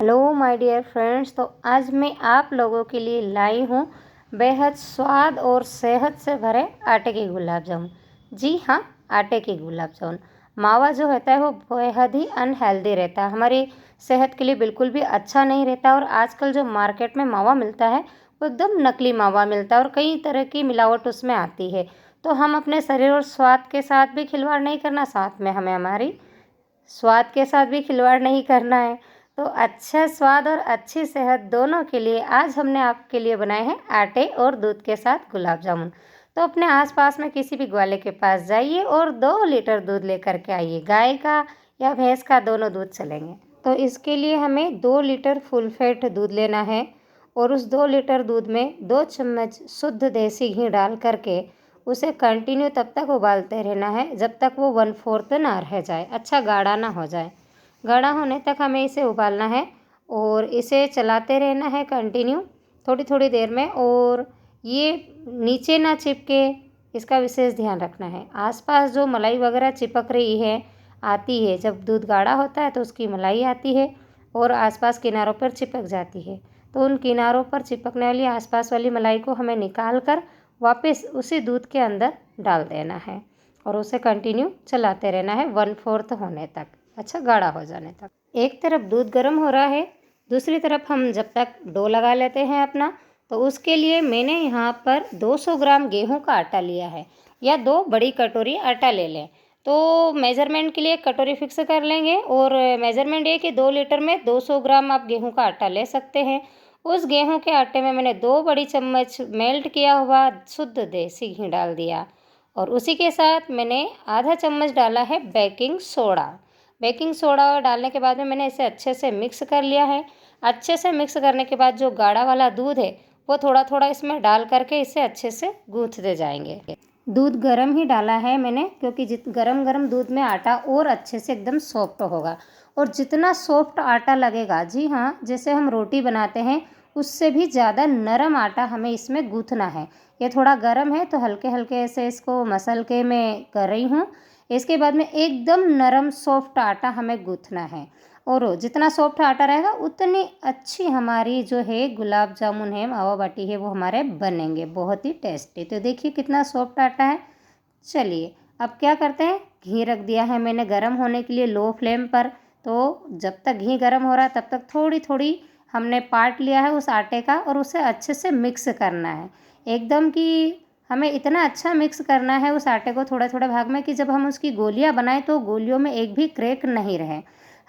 Hello my dear friends. तो आज मैं आप लोगों के लिए लाई हूँ बेहद स्वाद और सेहत से भरे आटे के गुलाब जामुन। जी हाँ, आटे के गुलाब जामुन। मावा जो होता है वो बेहद ही अनहेल्दी रहता है, हमारी सेहत के लिए बिल्कुल भी अच्छा नहीं रहता। और आजकल जो मार्केट में मावा मिलता है वो एकदम नकली मावा मिलता है और कई तरह की मिलावट उसमें आती है। तो हम अपने शरीर और स्वाद के साथ भी खिलवाड़ नहीं करना, साथ में हमें हमारी स्वाद के साथ भी खिलवाड़ नहीं करना है। तो अच्छा स्वाद और अच्छी सेहत दोनों के लिए आज हमने आपके लिए बनाए हैं आटे और दूध के साथ गुलाब जामुन। तो अपने आसपास में किसी भी ग्वाले के पास जाइए और 2 लीटर दूध लेकर के आइए, गाय का या भैंस का, दोनों दूध चलेंगे। तो इसके लिए हमें 2 लीटर फुल फैट दूध लेना है और उस 2 लीटर दूध में 2 चम्मच शुद्ध देसी घी डाल करके उसे कंटिन्यू तब तक उबालते रहना है जब तक वो 1/4 ना रह जाए, अच्छा गाढ़ा ना हो जाए। गाढ़ा होने तक हमें इसे उबालना है और इसे चलाते रहना है कंटिन्यू थोड़ी थोड़ी देर में। और ये नीचे ना चिपके, इसका विशेष ध्यान रखना है। आसपास जो मलाई वगैरह चिपक रही है, आती है, जब दूध गाढ़ा होता है तो उसकी मलाई आती है और आसपास किनारों पर चिपक जाती है। तो उन किनारों पर चिपकने वाली आसपास वाली मलाई को हमें निकाल कर वापस उसी दूध के अंदर डाल देना है और उसे कंटिन्यू चलाते रहना है 1/4 होने तक, अच्छा गाढ़ा हो जाने तक। एक तरफ दूध गर्म हो रहा है, दूसरी तरफ हम जब तक डो लगा लेते हैं अपना। तो उसके लिए मैंने यहाँ पर 200 ग्राम गेहूं का आटा लिया है, या 2 बड़ी कटोरी आटा ले लें। तो मेज़रमेंट के लिए कटोरी फिक्स कर लेंगे और मेज़रमेंट ये कि 2 लीटर में 200 ग्राम आप गेहूं का आटा ले सकते हैं। उस गेहूं के आटे में मैंने 2 बड़ी चम्मच मेल्ट किया हुआ शुद्ध देसी घी डाल दिया और उसी के साथ मैंने आधा चम्मच डाला है बेकिंग सोडा। बेकिंग सोडा डालने के बाद में मैंने इसे अच्छे से मिक्स कर लिया है। अच्छे से मिक्स करने के बाद जो गाढ़ा वाला दूध है वो थोड़ा थोड़ा इसमें डाल करके इसे अच्छे से गूँथते जाएंगे। दूध गर्म ही डाला है मैंने, क्योंकि गरम गरम दूध में आटा और अच्छे से एकदम सॉफ्ट होगा। और जितना सॉफ्ट आटा लगेगा, जी हाँ, जैसे हम रोटी बनाते हैं उससे भी ज़्यादा नरम आटा हमें इसमें गूँथना है। ये थोड़ा गर्म है तो हल्के हल्के ऐसे इसको मसल के मैं कर रही हूँ। इसके बाद में एकदम नरम सॉफ्ट आटा हमें गूँथना है और जितना सॉफ्ट आटा रहेगा उतनी अच्छी हमारी जो है गुलाब जामुन है, मावा बाटी है, वो हमारे बनेंगे बहुत ही टेस्टी। तो देखिए कितना सॉफ्ट आटा है। चलिए अब क्या करते हैं, घी रख दिया है मैंने गर्म होने के लिए लो फ्लेम पर। तो जब तक घी गर्म हो रहा है तब तक थोड़ी थोड़ी हमने पार्ट लिया है उस आटे का और उसे अच्छे से मिक्स करना है एकदम कि हमें इतना अच्छा मिक्स करना है उस आटे को थोड़े थोड़े भाग में कि जब हम उसकी गोलियां बनाएं तो गोलियों में एक भी क्रैक नहीं रहे।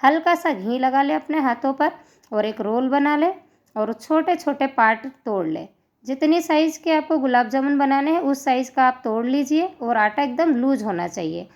हल्का सा घी लगा ले अपने हाथों पर और एक रोल बना ले और छोटे छोटे पार्ट तोड़ ले। जितनी साइज़ के आपको गुलाब जामुन बनाने हैं उस साइज़ का आप तोड़ लीजिए और आटा एकदम लूज होना चाहिए।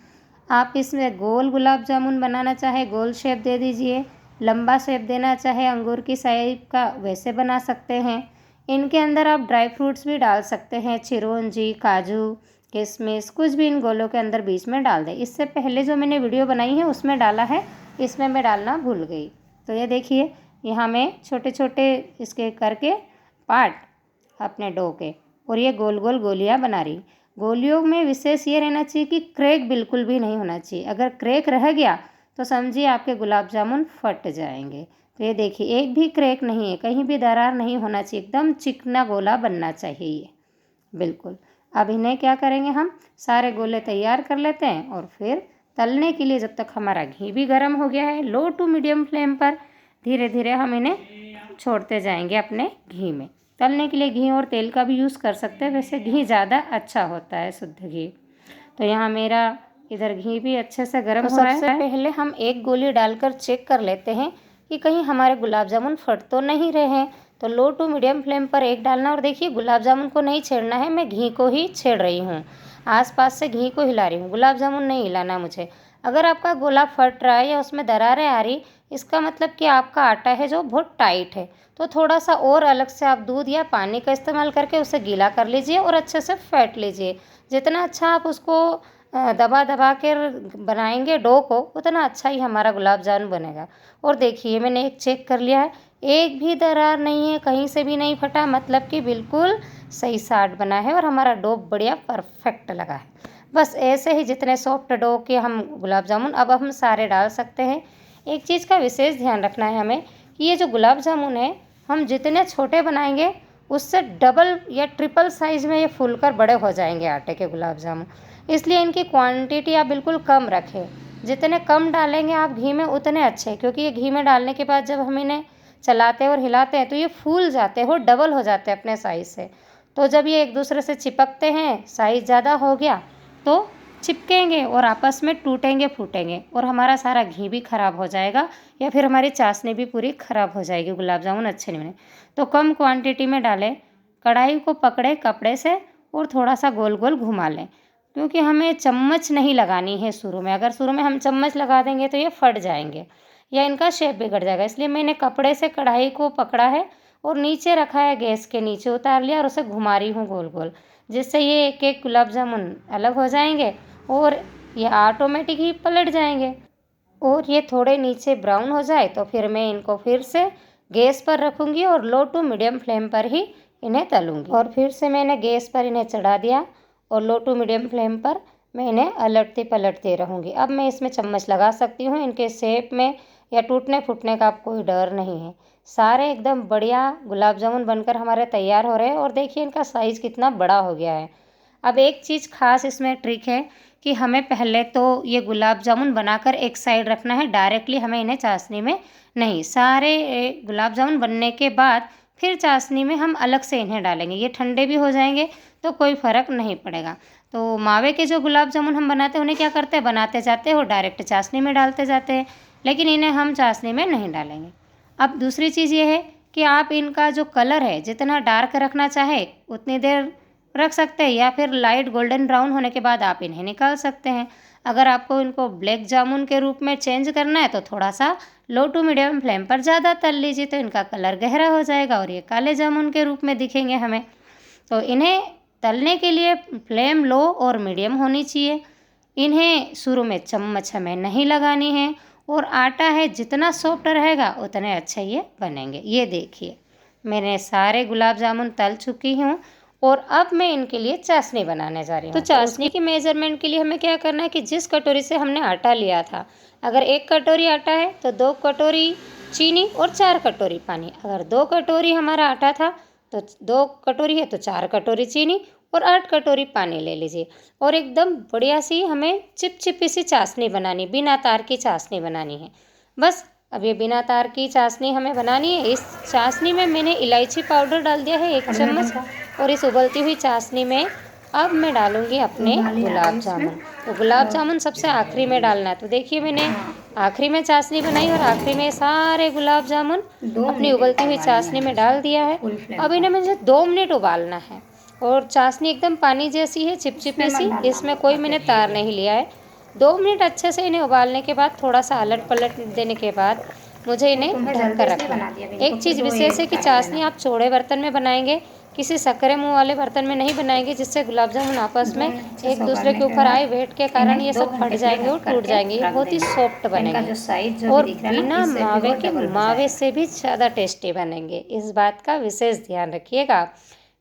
आप इसमें गोल गुलाब जामुन बनाना चाहे गोल शेप दे दीजिए, लंबा शेप देना चाहे अंगूर की साइज का वैसे बना सकते हैं। इनके अंदर आप ड्राई फ्रूट्स भी डाल सकते हैं, चिरौंजी, काजू, किशमिश, कुछ भी इन गोलों के अंदर बीच में डाल दें। इससे पहले जो मैंने वीडियो बनाई है उसमें डाला है, इसमें मैं डालना भूल गई। तो ये देखिए यहाँ मैं छोटे छोटे इसके करके पार्ट अपने डो के और ये गोल गोल गोलियाँ बना रही। गोलियों में विशेष ये रहना चाहिए कि क्रैक बिल्कुल भी नहीं होना चाहिए। अगर क्रैक रह गया तो समझिए आपके गुलाब जामुन फट जाएंगे। तो ये देखिए एक भी क्रैक नहीं है, कहीं भी दरार नहीं होना चाहिए, एकदम चिकना गोला बनना चाहिए ये, बिल्कुल। अब इन्हें क्या करेंगे, हम सारे गोले तैयार कर लेते हैं और फिर तलने के लिए जब तक हमारा घी भी गर्म हो गया है लो टू मीडियम फ्लेम पर धीरे धीरे हम इन्हें छोड़ते जाएंगे अपने घी में। तलने के लिए घी और तेल का भी यूज़ कर सकते हैं, वैसे घी ज़्यादा अच्छा होता है, शुद्ध घी। तो यहाँ मेरा इधर घी भी अच्छे से गर्म हो रहा है। सबसे पहले हम एक गोली डालकर चेक कर लेते हैं कि कहीं हमारे गुलाब जामुन फट तो नहीं रहे हैं। तो लो टू मीडियम फ्लेम पर एक डालना और देखिए गुलाब जामुन को नहीं छेड़ना है, मैं घी को ही छेड़ रही हूँ, आसपास से घी को हिला रही हूँ, गुलाब जामुन नहीं हिलाना मुझे। अगर आपका गोला फट रहा है या उसमें दरारें आ रही, इसका मतलब कि आपका आटा है जो बहुत टाइट है। तो थोड़ा सा और अलग से आप दूध या पानी का इस्तेमाल करके उसे गीला कर लीजिए और अच्छे से फेंट लीजिए। जितना अच्छा आप उसको दबा दबा कर बनाएंगे डो को, उतना अच्छा ही हमारा गुलाब जामुन बनेगा। और देखिए मैंने एक चेक कर लिया है, एक भी दरार नहीं है, कहीं से भी नहीं फटा, मतलब कि बिल्कुल सही साट बना है और हमारा डो बढ़िया परफेक्ट लगा है। बस ऐसे ही जितने सॉफ्ट डो के हम गुलाब जामुन अब हम सारे डाल सकते हैं। एक चीज़ का विशेष ध्यान रखना है हमें कि ये जो गुलाब जामुन है हम जितने छोटे बनाएंगे उससे डबल या ट्रिपल साइज़ में ये फूलकर बड़े हो जाएंगे आटे के गुलाब जामुन। इसलिए इनकी क्वांटिटी आप बिल्कुल कम रखें। जितने कम डालेंगे आप घी में उतने अच्छे, क्योंकि ये घी में डालने के बाद जब हम इन्हें चलाते हैं और हिलाते हैं तो ये फूल जाते हैं, वो डबल हो जाते हैं अपने साइज़ से। तो जब ये एक दूसरे से चिपकते हैं, साइज़ ज़्यादा हो गया तो चिपकेंगे और आपस में टूटेंगे फूटेंगे और हमारा सारा घी भी ख़राब हो जाएगा या फिर हमारी चाशनी भी पूरी ख़राब हो जाएगी, गुलाब जामुन अच्छे नहीं बने। तो कम क्वांटिटी में डालें, कढ़ाई को पकड़े कपड़े से और थोड़ा सा गोल गोल घुमा लें, क्योंकि हमें चम्मच नहीं लगानी है शुरू में। अगर शुरू में हम चम्मच लगा देंगे तो ये फट जाएंगे या इनका शेप बिगड़ जाएगा। इसलिए मैंने कपड़े से कढ़ाई को पकड़ा है और नीचे रखा है, गैस के नीचे उतार लिया और उसे घुमा रही हूँ गोल गोल, जिससे ये एक एक गुलाब जामुन अलग हो जाएंगे और ये ऑटोमेटिक ही पलट जाएंगे। और ये थोड़े नीचे ब्राउन हो जाए तो फिर मैं इनको फिर से गैस पर रखूँगी और लो टू मीडियम फ्लेम पर ही इन्हें तलूँगी। और फिर से मैंने गैस पर इन्हें चढ़ा दिया और लो टू मीडियम फ्लेम पर मैं इन्हें पलटते रहूँगी। अब मैं इसमें चम्मच लगा सकती हूँ, इनके शेप में या टूटने फूटने का कोई डर नहीं है। सारे एकदम बढ़िया गुलाब जामुन बनकर हमारे तैयार हो रहे हैं और देखिए इनका साइज़ कितना बड़ा हो गया है। अब एक चीज़ खास इसमें ट्रिक है कि हमें पहले तो ये गुलाब जामुन बनाकर एक साइड रखना है, डायरेक्टली हमें इन्हें चाशनी में नहीं, सारे गुलाब जामुन बनने के बाद फिर चाशनी में हम अलग से इन्हें डालेंगे। ये ठंडे भी हो जाएंगे तो कोई फ़र्क नहीं पड़ेगा। तो मावे के जो गुलाब जामुन हम बनाते हैं उन्हें क्या करते हैं, बनाते जाते हैं और डायरेक्ट चाशनी में डालते जाते हैं, लेकिन इन्हें हम चाशनी में नहीं डालेंगे। अब दूसरी चीज़ ये है कि आप इनका जो कलर है जितना डार्क रखना चाहे उतनी देर रख सकते हैं या फिर लाइट गोल्डन ब्राउन होने के बाद आप इन्हें निकाल सकते हैं। अगर आपको इनको ब्लैक जामुन के रूप में चेंज करना है तो थोड़ा सा लो टू मीडियम फ्लेम पर ज़्यादा तल लीजिए, तो इनका कलर गहरा हो जाएगा और ये काले जामुन के रूप में दिखेंगे हमें। तो इन्हें तलने के लिए फ्लेम लो और मीडियम होनी चाहिए। इन्हें शुरू में चम्मच हमें नहीं लगानी है और आटा है जितना सॉफ्ट रहेगा उतने अच्छे ये बनेंगे। ये देखिए मैंने सारे गुलाब जामुन तल चुकी हूँ और अब मैं इनके लिए चाशनी बनाने जा रही हूँ। तो चाशनी की मेजरमेंट के लिए हमें क्या करना है कि जिस कटोरी से हमने आटा लिया था, अगर 1 कटोरी आटा है तो 2 कटोरी चीनी और 4 कटोरी पानी। अगर 2 कटोरी हमारा आटा था तो 2 कटोरी है तो 4 कटोरी चीनी और 8 कटोरी पानी ले लीजिए। और एकदम बढ़िया सी हमें चिपचिपी सी चाशनी बनानी, बिना तार की चाशनी बनानी है। बस अब ये बिना तार की चाशनी हमें बनानी है। इस चाशनी में मैंने इलायची पाउडर डाल दिया है 1 चम्मच और इस उबलती हुई चाशनी में अब मैं डालूंगी अपने गुलाब जामुन। तो गुलाब जामुन सबसे आखिरी में डालना है। तो देखिए मैंने आखिरी में चाशनी बनाई और आखिरी में सारे गुलाब जामुन अपनी उबलती हुई चाशनी में डाल दिया है। अब इन्हें मुझे 2 मिनट उबालना है और चाशनी एकदम पानी जैसी है, चिपचिपी सी, इसमें कोई मैंने तार नहीं लिया है। 2 मिनट अच्छे से इन्हें उबालने के बाद थोड़ा सा अलट पलट देने के बाद मुझे इन्हें ढक कर रखना है। एक चीज़ विशेष है कि चाशनी आप चौड़े बर्तन में बनाएंगे, किसी सकरे मुंह वाले बर्तन में नहीं बनाएंगे, जिससे गुलाब जामुन आपस में एक दूसरे के ऊपर आए, वेट के कारण ये सब फट जाएंगे और टूट जाएंगे। ये बहुत ही सॉफ्ट बनेंगे और बिना मावे के मावे से भी ज़्यादा टेस्टी बनेंगे। इस बात का विशेष ध्यान रखिएगा।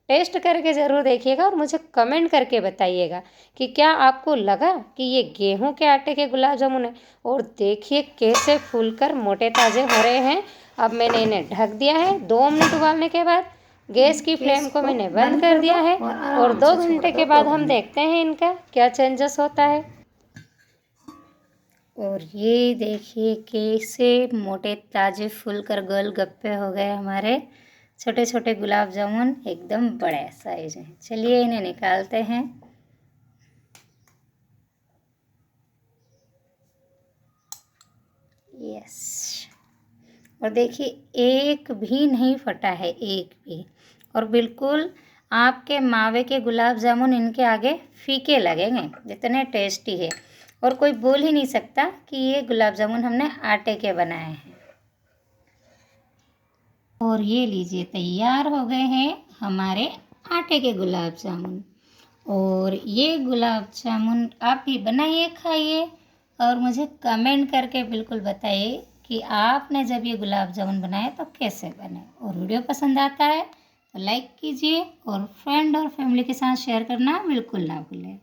टेस्ट करके ज़रूर देखिएगा और मुझे कमेंट करके बताइएगा कि क्या आपको लगा कि ये गेहूं के आटे के गुलाब जामुन है। और देखिए कैसे फूलकर मोटे ताज़े हो रहे हैं। अब मैंने इन्हें ढक दिया है। 2 मिनट उबालने के बाद गैस की फ्लेम को मैंने बंद कर दिया है और 2 घंटे के बाद हम देखते हैं इनका क्या चेंजेस होता है। और ये देखिए कैसे मोटे ताज़े फूलकर गोलगप्पे हो गए हमारे। छोटे छोटे गुलाब जामुन एकदम बड़े साइज हैं। चलिए इन्हें निकालते हैं। यस, और देखिए एक भी नहीं फटा है, एक भी। और बिल्कुल आपके मावे के गुलाब जामुन इनके आगे फीके लगेंगे, जितने टेस्टी है। और कोई बोल ही नहीं सकता कि ये गुलाब जामुन हमने आटे के बनाए हैं। और ये लीजिए तैयार हो गए हैं हमारे आटे के गुलाब जामुन। और ये गुलाब जामुन आप भी बनाइए, खाइए और मुझे कमेंट करके बिल्कुल बताइए कि आपने जब ये गुलाब जामुन बनाए तो कैसे बने। और वीडियो पसंद आता है तो लाइक कीजिए और फ्रेंड और फैमिली के साथ शेयर करना बिल्कुल ना भूलें।